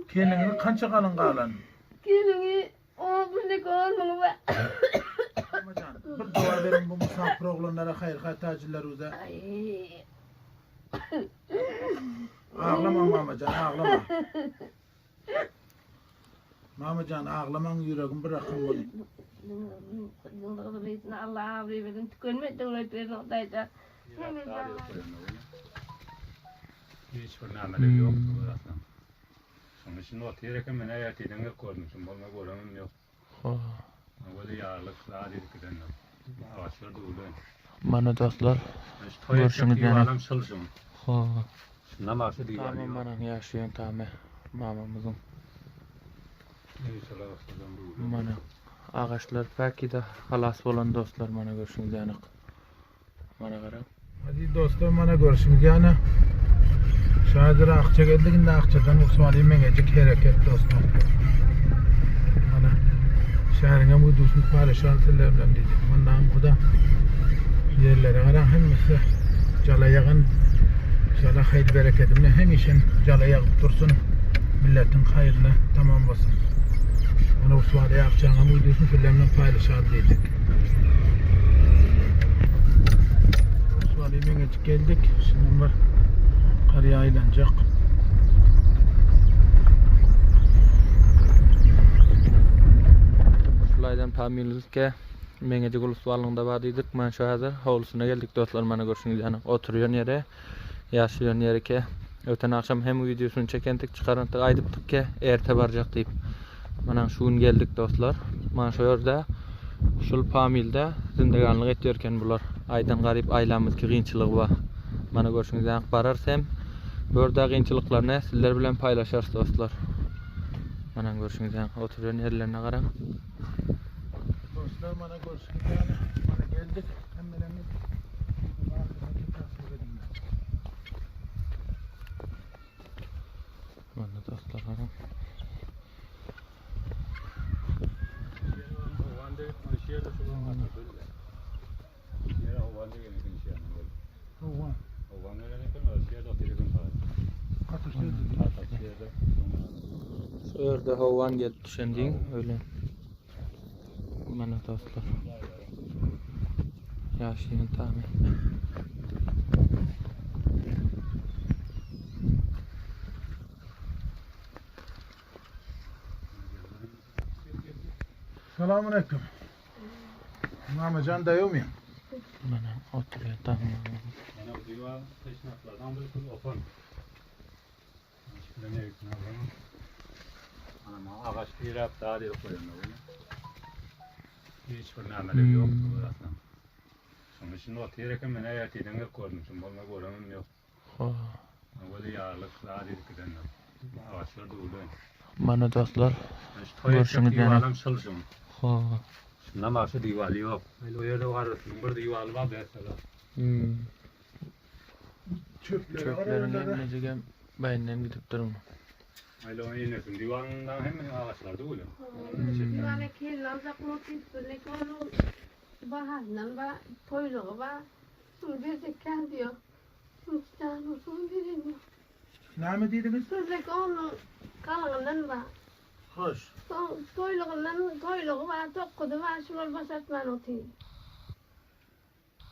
Kelini kança kalın kalan? Kelini o bir kalmıyor be. Mamacan, bir dua verin bu musafir oğlanlara hayır tacirler uza. Ay. Ağlama mamacan, ağlama. Mamacan ağlaman yüreğim bırakın bunu. Allah abi benim tükürme devletlerin oradaydı. Hiç bir nameli yok burasında. Sonra şimdi o tereke mene yatiden de koymuşum. Bana görenim yok. Böyle yağlık daha dedik ki denler. Ağaçlar da ulan. Mana dostlar. Görüşürüz yani. Adam çalışım. Şundan bahsediyor. Tamam bana yaşayan tamam. Mamamızın. Mana ağaçlar belki de halas olan dostlar mana görüşürüz yani. Mana qarab. Hadi dostlar mana görüşürüz yani. Şahidir Akça geldiğinde Akça'dan Usmaniye mengecek hareket dostlar. Mana şehrine muydusunu paylaşan sillerimden diyecek. Ondan bu da yerlere qaran hemmisi cala yağın inşallah hayır bereketimle hem işin cala yağıp dursun. Milletin hayrına tamam olsun. Mana Usmaniye Akça'na muydusunu sillerimden paylaşan diyecek. Usmaniye mengecek geldik. Şimdi var. Karıya aylanacak. Şulaydan tamamlayızke mengeci Ulusvalığında badıydık. Man şu hazır hovlusuna geldik dostlar mana görüşürüz yani. Oturuyor yere, yaşıyor yere ki öten akşam hem videosunu çekendik çıkarantık aydıptık ki erte baracak deyip. Mana şu gün geldik dostlar. Man şu yerde şul pamilde zindeganlık etyorken bular aydan garip aylamızki kıyınçılığı var. Mana görüşürüz yani bararsam burada kıyınçılıklarını sizler bilen paylaşarız dostlar. Mana görüşürüz yani oturuyor yerlerine qaran. Dostlar mana görüşürüz yani. Mana geldik. Hemmelerimiz Mana dostlar qaran. Şu yerde havan gelip düşendiğin öyle. Mana dostlar. Yaşayın tamam. Selamun aleyküm. Mamacan dayıyor muyum? Mana oturuyor tamam. Mana bu diva teşnaflardan bir opan. Hiçbir ne gitsin abi. Ana ağaç bir rap daha diye koyuyorlar bunu. Hiçbir nameli yok burasında. Sonra şimdi o tereke mene yatiden de koymuşum. Bana görenim yok. Böyle yağlık daha dedik ki denler. Ağaçlar da ulan. Mana dostlar. Görüşürüz yani. Adam çalışım. Ha. Şundan bahsediyor divali yok. Öyle o yerde var. Bir divali var mesela. Çöplerin emnecege bayından gidip durma. Öyle o inesin. Divanından hemen ağaçlar da ulan. Divane kellan zakmotik böyle konu bahardan ba toyluğu ba. Şimdi verecekler diyor. Şimdi canım veremiyor. Ne mi dediniz? Sözlük onun kalığından ba. Hoş. Toyluğu var, tokkudu var, şunlar başlatman otuyor.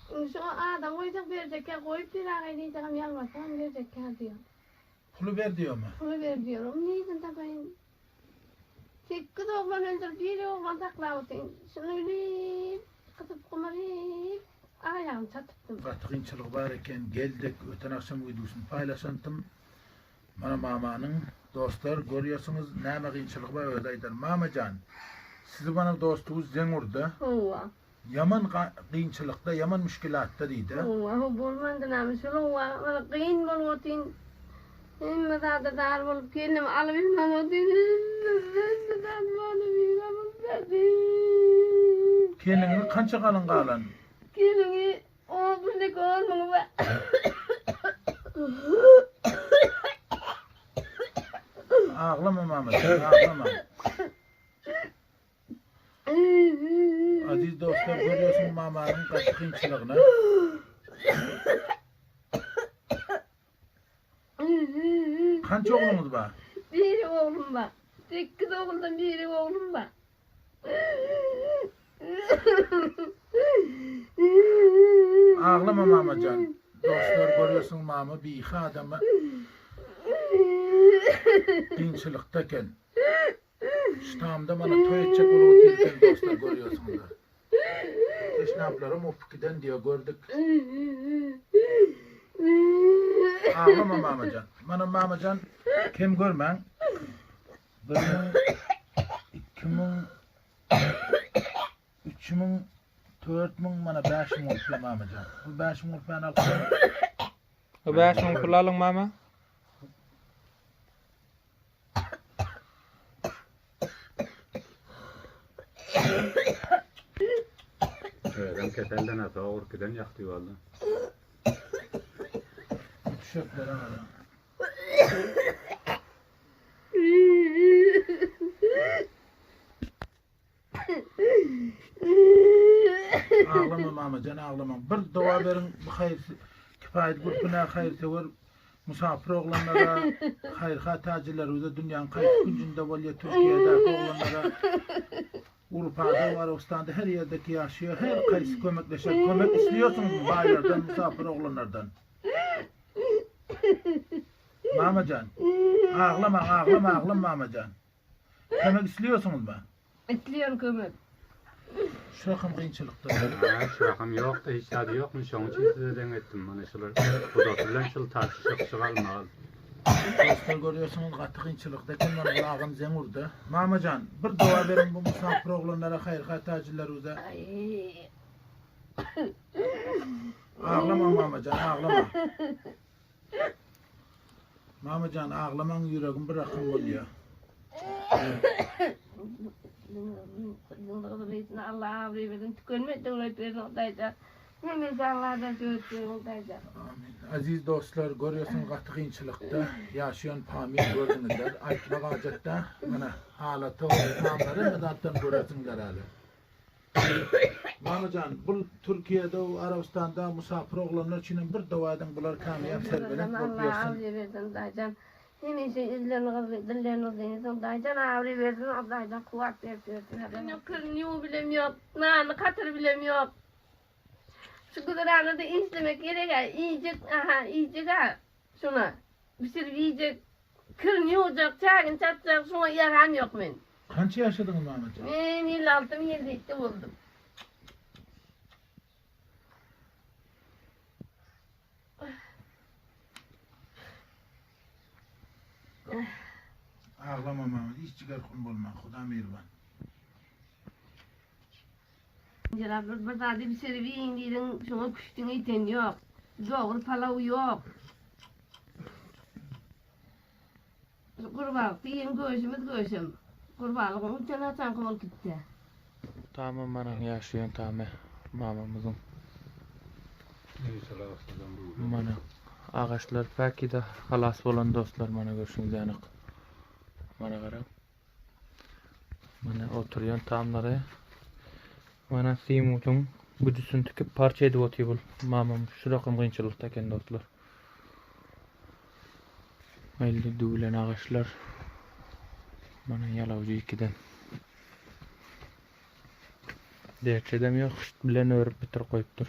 Şu adam koyacak verecekler, koyup bir ağayı diyeceğim yalvarsan verecekler diyor. Pulu ver diyor mu? Pulu ver diyorum, neyden tabayın? Kız oğlan öldür, bir oğlan takla otuyor. Şunu öyle kıtıp kumarayıp ayağını çatıptım. Katkınçılık var iken geldik, öten akşam uydusunu paylaşantım. Mana mamanın dostlar görüyorsunuz ne kıyınçılık var öyleydir. Mamacan, sizi bana dostunuz Zengur'da. Hova. Yaman kıyınçılıkta, yaman müşkilatta deydi. Hova, bulmandı namus. Hova, kıyın bol otuyor. Hem da dar bolup kendim alabilmem otuyor. Kendini kança kalın kalan? Kendini o bir kalmıyor be. Ağlama Mamacan, ağlama. Aziz dostlar görüyorsun mamanın katkınçılığını. Kança oğlunuz var? Biri oğlum var. 8 oğuldan biri oğlum var. Ağlama mamacan. Dostlar görüyorsun mama bir iki adamı dinçilikteken. Ştamda bana toy edecek olup tilken dostlar görüyorsunlar. Eşnaflarım o fikirden diye gördük. Ağlama mamacan. Bana mamacan kim görmen? Benim 2000 3000 bana 5000 olsun mamacan. Bu 5000 olsun ben alıp O 5000 pul alın mama. Köyden ketelden ata orkiden yaktı valla. Çöpler ana. Ağlama mamacan ağlama. Bir dua verin bu hayır kifayet grupuna hayır sever musafir oğlanlara hayır hatacılar o dünyanın kayıp gücünde oluyor Türkiye'de oğlanlara Avrupa'da, Arabistan'da her yerdeki yaşıyor. Her kayısı kömekleşer. Kömek istiyorsunuz mu baylardan, musafir oğlanlardan? Mamacan. Ağlama mamacan. Kömek istiyorsunuz mu? Etliyorum kömür. Şu rakım kıyınçılıkta. Şu rakam yok da hiç tadı yok mu? Şunun için size denettim. Bana şular bu doktorlar şıl tartışıp çıkalma. Dostlar görüyorsunuz katı kıyınçılıkta. Kimden kulağım zemurdu. Mamacan bir dua verin bu musafir oğlanlara hayır hatacılarıza. Ay. Ağlama mamacan ağlama. Mamacan ağlaman yüreğim bir rakım oluyor. Allah avri verin. Tükönmek devlet verin oldayca. Hemen Allah'dan söğütleyin oldayca. Amin. Aziz dostlar görüyorsun katı kıyınçılıkta yaşayan pamir gördünüzler. Aytmak acatta bana halatı tamları medattan görüyorsunlar hali. Mamacan bu Türkiye'de Arabistan'da musafir oğlanlar için bir duadan bular kamiyap serbelen Allah korkuyorsun. avri versin daycan. Hemen şey dillerini kızıysan daycan avri versin oldayca kuvvet versin. Ne kırnıyor bilemiyor. Nane katır bilemiyor. Şu kıdıranı da izlemek gerek. İyicek ha. Şuna. Bir sürü yiyecek. Kırnıyor olacak. Çağın çatacak. Şuna yaran yok men. Kaç yaşadın Mamacan? Ben 56-57'de buldum. Ağlama Mamacan. Hiç çıkar kum olma. Xuda mehriban. Bir daha bir sürü bir indiydin. Şuna kuştun iten yok. Doğru palav yok. Kurbalık diyen göğsüm. Kurbalığın uçan atan kumul gitti. Tamam bana yaşayan tamam mamamızın. İnşallah aslında bu. Mana ağaçlar belki de halas bolan dostlar mana görüşüňiz ýanyk. Mana gara. Mana oturýan tamlary. Mana Simutun büdüsün tüküp parça edip otyý bul. Mamam şu rakam kynçylykda eken dostlar. Elde düýlen ağaçlar. Mana ýalawjy ikiden. Derçedem ýok, bilen örüp bitir koýupdyr.